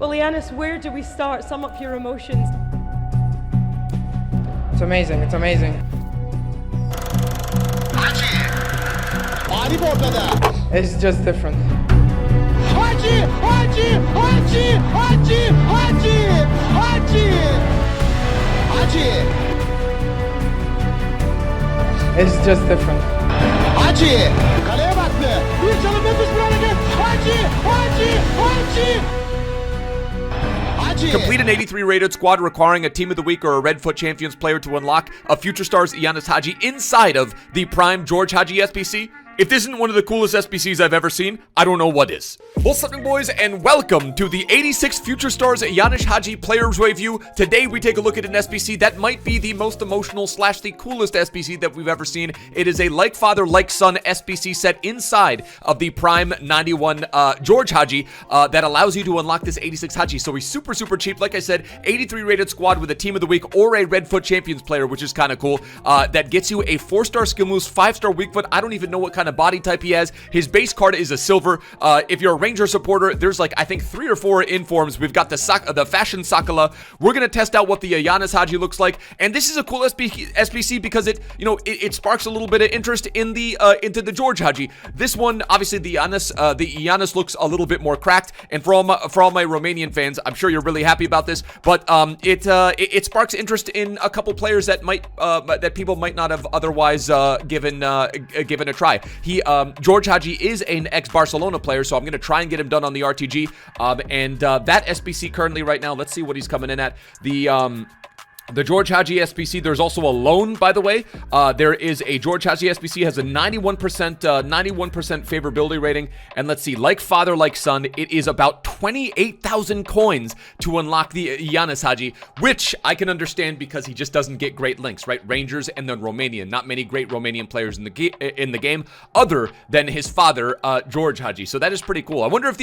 Well, Giannis, where do we start? Sum up your emotions. It's amazing, it's amazing. It's just different. Hagi! It's just different. Hagi! Kaleye baktı. Bir çalım nefis bir hareket. Hagi! Complete an 83 rated squad requiring a Team of the Week or a Red Foot Champions player to unlock a Future Stars Giannis Hagi inside of the Prime George Hagi SBC. If this isn't one of the coolest SBCs I've ever seen, I don't know what is. What's up, boys, and welcome to the 86 Future Stars Giannis Hagi Players Review. Today, we take a look at an SBC that might be the most emotional / the coolest SBC that we've ever seen. It is a like father, like son SBC set inside of the Prime 91 George Hagi that allows you to unlock this 86 Hagi. So he's super, super cheap. Like I said, 83 rated squad with a Team of the Week or a Red Foot Champions player, which is kind of cool. That gets you a 4-star skill moves, 5-star weak foot. I don't even know what kind of body type he has. His base card is a silver. If you're a Ranger supporter, there's like I think 3 or 4 informs. We've got the Fashion Sakala. We're gonna test out what the Giannis Hagi looks like, and this is a cool SBC because it sparks a little bit of interest in the into the George Hagi. This one, obviously, the Giannis looks a little bit more cracked, and for all my Romanian fans, I'm sure you're really happy about this. But it sparks interest in a couple players that that people might not have otherwise given a try. George Hagi is an ex-Barcelona player, so I'm going to try and get him done on the RTG. That SBC currently right now, let's see what he's coming in at. The George Hagi SBC, there's also a loan, by the way. There is a George Hagi SBC, has a 91% favorability rating. And let's see, like father, like son, it is about 28,000 coins to unlock the Giannis Hagi, which I can understand because he just doesn't get great links, right? Rangers and then Romanian. Not many great Romanian players in the game other than his father, George Hagi. So that is pretty cool. I wonder if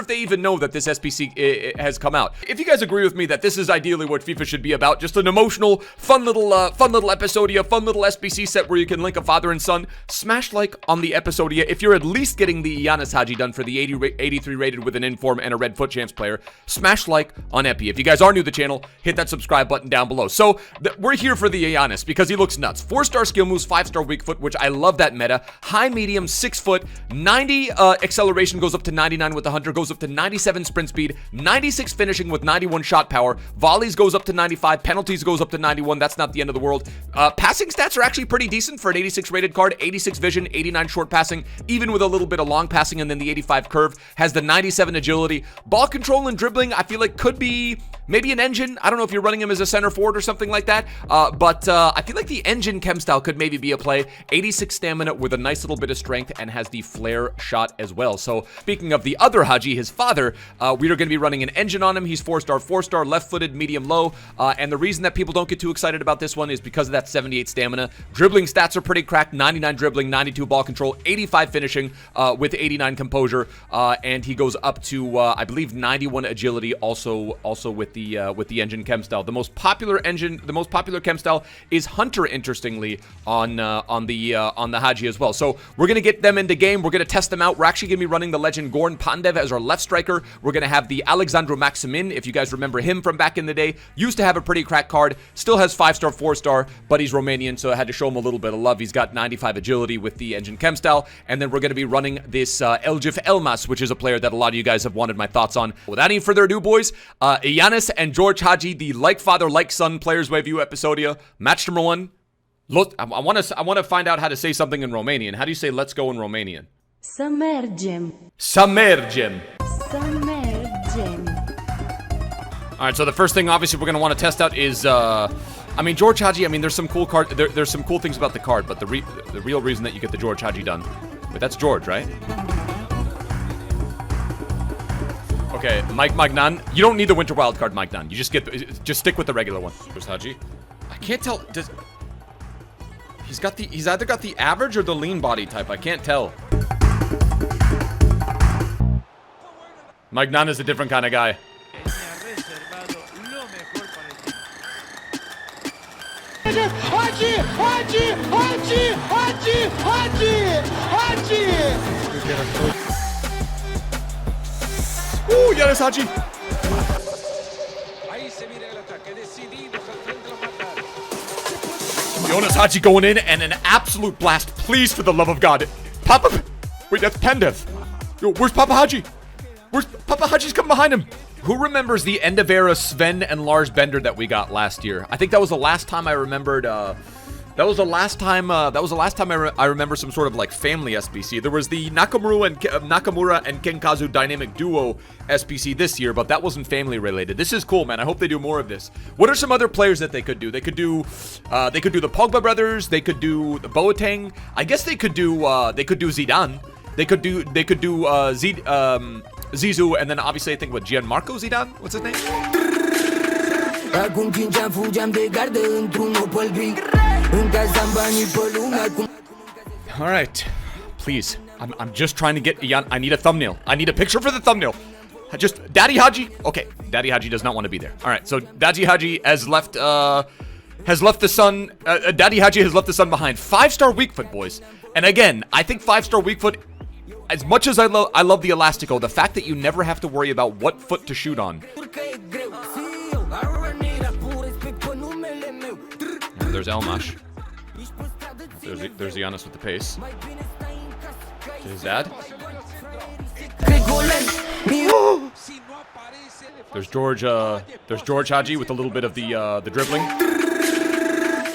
they even know that this SBC has come out. If you guys agree with me that this is ideally what FIFA should be about, just an emotional, fun little episodia, fun little SBC set where you can link a father and son, smash like on the episodia if you're at least getting the Giannis Hagi done for the 83 rated with an inform and a Red Foot Champs player. Smash like on Epi. If you guys are new to the channel, hit that subscribe button down below. So we're here for the Giannis because he looks nuts. 4-star skill moves, 5-star weak foot, which I love that meta. High, medium, 6 foot, 90 acceleration goes up to 99 with the Hunter, goes up to 97 sprint speed, 96 finishing with 91 shot power, volleys goes up to 95, penalties goes up to 91. That's not the end of the world. Passing stats are actually pretty decent for an 86 rated card. 86 vision, 89 short passing, even with a little bit of long passing, and then the 85 curve. Has the 97 agility. Ball control and dribbling, I feel like could be maybe an engine. I don't know if you're running him as a center forward or something like that, but I feel like the engine chem style could maybe be a play. 86 stamina with a nice little bit of strength, and has the flare shot as well. So speaking of the other Hagi, his father, we are going to be running an engine on him. He's 4-star, left-footed, medium, low, and the reason that people don't get too excited about this one is because of that 78 stamina. Dribbling stats are pretty cracked. 99 dribbling, 92 ball control, 85 finishing with 89 composure, and he goes up to I believe 91 agility also with the engine chem style. The most popular chem style is Hunter, interestingly, on the Hagi as well. So we're gonna get them into game. We're gonna test them out. We're actually gonna be running the legend Goran Pandev as our left striker. We're gonna have the Alexandru Maximin, if you guys remember him from back in the day. Used to have a pretty cracked card. Still has 5-star, 4-star, but he's Romanian, so I had to show him a little bit of love. He's got 95 agility with the engine chem style, and then we're going to be running this Elgif Elmas, which is a player that a lot of you guys have wanted my thoughts on. Without any further ado, boys, Giannis and George Hagi, the like father, like son players review episodia. Match number 1. Look, I want to find out how to say something in Romanian. How do you say "let's go" in Romanian? Să mergem. Să mergem. Să mergem. All right, so the first thing obviously we're going to want to test out is I mean, George Hagi, I mean, there's some cool there's some cool things about the card, but the real reason that you get the George Hagi done. But that's George, right? Okay, Mike Magnan. You don't need the Winter Wild card, Magnan. You just stick with the regular one. Where's Hagi? I can't tell. He's either got the average or the lean body type. I can't tell. Magnan is a different kind of guy. Hagi! Ooh, Giannis Hagi! Jonas Hagi going in and an absolute blast. Please, for the love of God. Papa. Wait, that's Pendev. Yo, where's Papa Hagi? Where's Papa Hagi's coming behind him? Who remembers the end of era Sven and Lars Bender that we got last year? I think that was the last time I remembered. That was the last time I remember some sort of like family SBC. There was the Nakamura and Kenkazu dynamic duo SBC this year, but that wasn't family related. This is cool, man. I hope they do more of this. What are some other players that they could do? They could do the Pogba brothers. They could do the Boateng. I guess they could do Zidane. They could do Zizou, and then obviously I think what Gianmarco Zidane. What's his name? All right, please. I'm just trying to get Ian. I need a thumbnail. I need a picture for the thumbnail. Daddy Hagi. Okay, Daddy Hagi does not want to be there. All right, so Daddy Hagi has left the son. Daddy Hagi has left the son behind. 5-star weak foot, boys. And again, I think 5-star weak foot. As much as I love the Elastico, the fact that you never have to worry about what foot to shoot on. And there's Elmash. There's Giannis with the pace. To his dad. There's George Hagi with a little bit of the dribbling.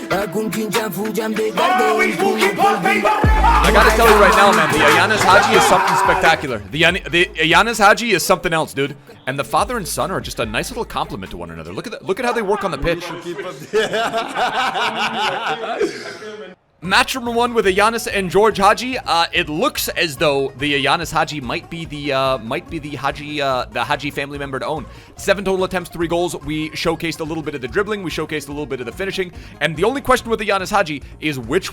I gotta tell you right now, man, the Giannis Hagi is something spectacular. The Giannis Hagi is something else, dude. And the father and son are just a nice little compliment to one another. Look at how they work on the pitch. Match number 1 with Giannis and George Hagi. It looks as though the Giannis Hagi might be the Hagi family member to own. 7 total attempts, 3 goals. We showcased a little bit of the dribbling. We showcased a little bit of the finishing. And the only question with the Giannis Hagi is which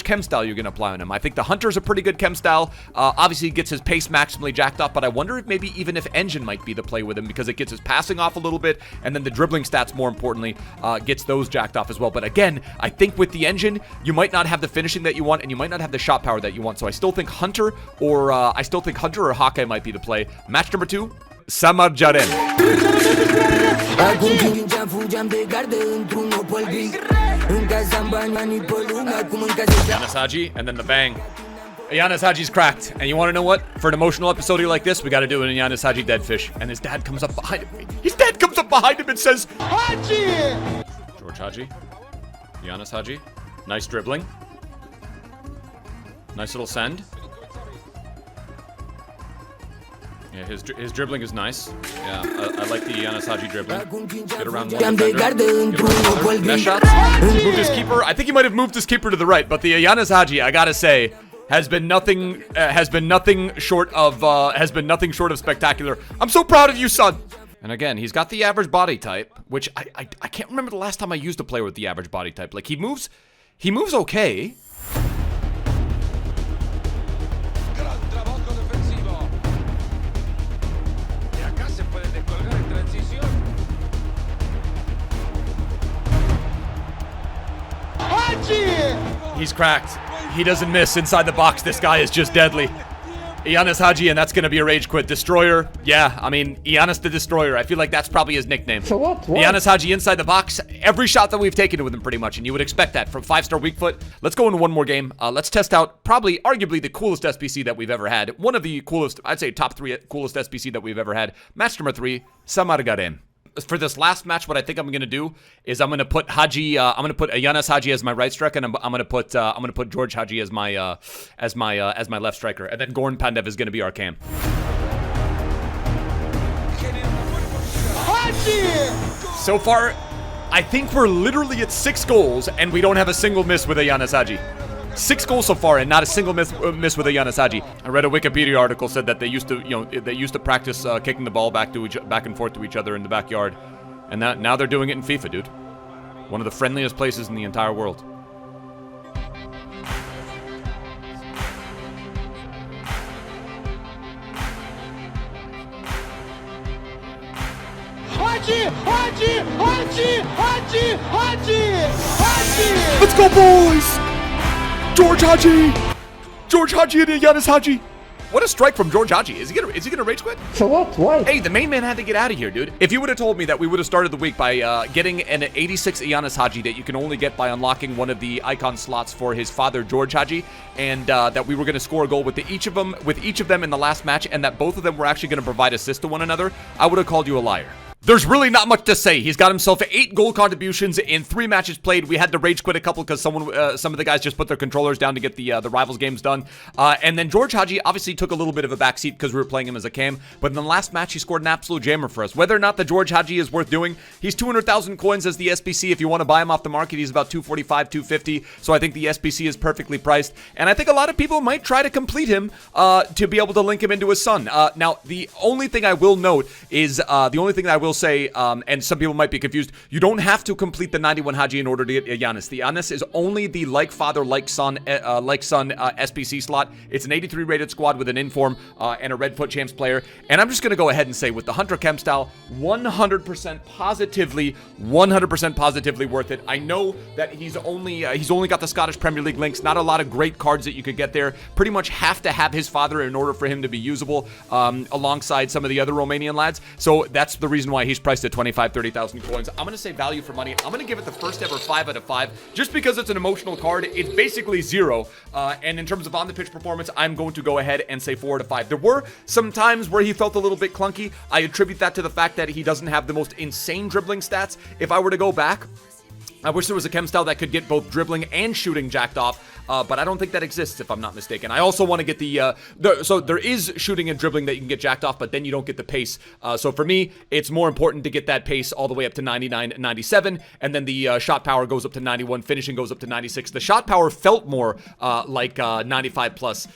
chem style you're gonna apply on him. I think the Hunter's a pretty good chem style. Obviously, he gets his pace maximally jacked up, but I wonder if maybe even if Engine might be the play with him because it gets his passing off a little bit, and then the dribbling stats, more importantly, gets those jacked off as well. But again, I think with the Engine, you might not have the finishing that you want, and you might not have the shot power that you want. So I still think Hunter or Hake might be the play. Match number 2, Samar Jaren. Giannis Hagi, and then the bang. Giannis Hagi's cracked, and you want to know what? For an emotional episode like this, we got to do an Giannis Hagi dead fish. And his dad comes up behind him. His dad comes up behind him and says, Hagi! George Hagi, Giannis Hagi. Nice dribbling. Nice little send. Yeah, his dribbling is nice. Yeah, I like the Giannis Hagi dribbling. Get around one defender. Mesh shots. Moved his keeper. I think he might have moved his keeper to the right, but the Giannis Hagi, I gotta say, has been nothing short of spectacular. I'm so proud of you, son. And again, he's got the average body type, which I can't remember the last time I used a player with the average body type. Like he moves okay. He's cracked. He doesn't miss inside the box. This guy is just deadly. Giannis Hagi, and that's going to be a rage quit. Destroyer. Yeah, I mean, Giannis the Destroyer. I feel like that's probably his nickname. So what? Giannis Hagi inside the box. Every shot that we've taken with him pretty much, and you would expect that from 5-star weak foot. Let's go into one more game. Let's test out arguably the coolest SBC that we've ever had. One of the coolest, I'd say top 3 coolest SBC that we've ever had. Match number 3, Samar Garen. For this last match, what I think I'm going to do is I'm going to put Giannis Hagi as my right striker, and I'm going to put George Hagi as my left striker, and then Goran Pandev is going to be our cam. So far, I think we're literally at 6 goals, and we don't have a single miss with a Giannis Hagi. 6 goals so far, and not a single miss with a Giannis Hagi. I read a Wikipedia article said that they used to practice kicking the ball back and forth to each other in the backyard, and now they're doing it in FIFA, dude. One of the friendliest places in the entire world. Hagi! Let's go, boys! George Hagi and Giannis Hagi. What a strike from George Hagi. Is he gonna rage quit? For what? Why? Hey, the main man had to get out of here, dude. If you would have told me that we would have started the week by getting an 86 Giannis Hagi that you can only get by unlocking one of the icon slots for his father, George Hagi, and that we were going to score a goal with each of them in the last match, and that both of them were actually going to provide assists to one another, I would have called you a liar. There's really not much to say. He's got himself 8 goal contributions in 3 matches played. We had to rage quit a couple because some of the guys just put their controllers down to get the rivals games done. And then George Hagi obviously took a little bit of a backseat because we were playing him as a cam. But in the last match, he scored an absolute jammer for us. Whether or not the George Hagi is worth doing, he's 200,000 coins as the SBC. If you want to buy him off the market, he's about 245, 250. So I think the SBC is perfectly priced. And I think a lot of people might try to complete him to be able to link him into his son. Now, the only thing I will note is, the only thing that I will say, and some people might be confused, you don't have to complete the 91 Hagi in order to get Giannis. The Giannis is only the like father, like son SBC slot. It's an 83 rated squad with an inform and a Red Foot Champs player. And I'm just going to go ahead and say with the Hunter Chem style, 100% positively worth it. I know that he's only got the Scottish Premier League links. Not a lot of great cards that you could get there. Pretty much have to have his father in order for him to be usable alongside some of the other Romanian lads. So that's the reason why he's priced at 25, 30,000 coins. I'm going to say value for money. I'm going to give it the first ever 5 out of 5 just because it's an emotional card. It's basically 0. And in terms of on the pitch performance, I'm going to go ahead and say 4 out of 5. There were some times where he felt a little bit clunky. I attribute that to the fact that he doesn't have the most insane dribbling stats. If I were to go back, I wish there was a chem style that could get both dribbling and shooting jacked off, but I don't think that exists if I'm not mistaken. I also want to get so there is shooting and dribbling that you can get jacked off, but then you don't get the pace. So for me, it's more important to get that pace all the way up to 99, 97, and then the shot power goes up to 91, finishing goes up to 96. The shot power felt more like 95 plus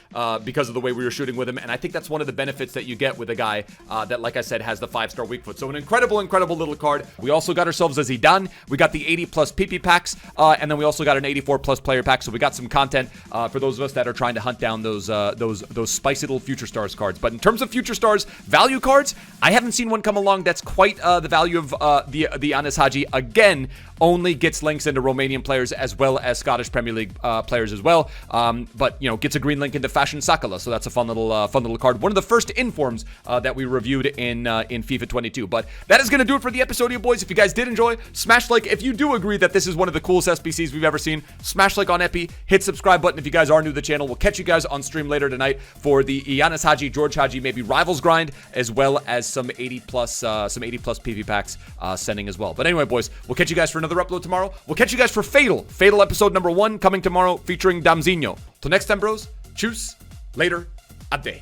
because of the way we were shooting with him, and I think that's one of the benefits that you get with a guy that, like I said, has the 5-star weak foot. So an incredible little card. We also got ourselves a Zidane. We got the 80 plus PP packs, and then we also got an 84 plus player pack. So we got some content for those of us that are trying to hunt down those spicy little Future Stars cards. But in terms of Future Stars value cards, I haven't seen one come along that's quite the value of the Giannis Hagi. Again, only gets links into Romanian players as well as Scottish Premier League players as well. But gets a green link into Fashion Sakala, so that's a fun little card. One of the first informs that we reviewed in FIFA 22. But that is going to do it for the episode, you boys. If you guys did enjoy, smash like. If you do agree that this is one of the coolest SBCs we've ever seen, smash like on Epi. Hit subscribe button if you guys are new to the channel. We'll catch you guys on stream later tonight for the Giannis Hagi, George Hagi, maybe Rivals grind, as well as some 80 plus PV packs sending as well. But anyway, boys, we'll catch you guys for another upload tomorrow. We'll catch you guys for Fatal episode number 1 coming tomorrow featuring Damzinho. Till next time, bros. Tschüss. Later. Ade.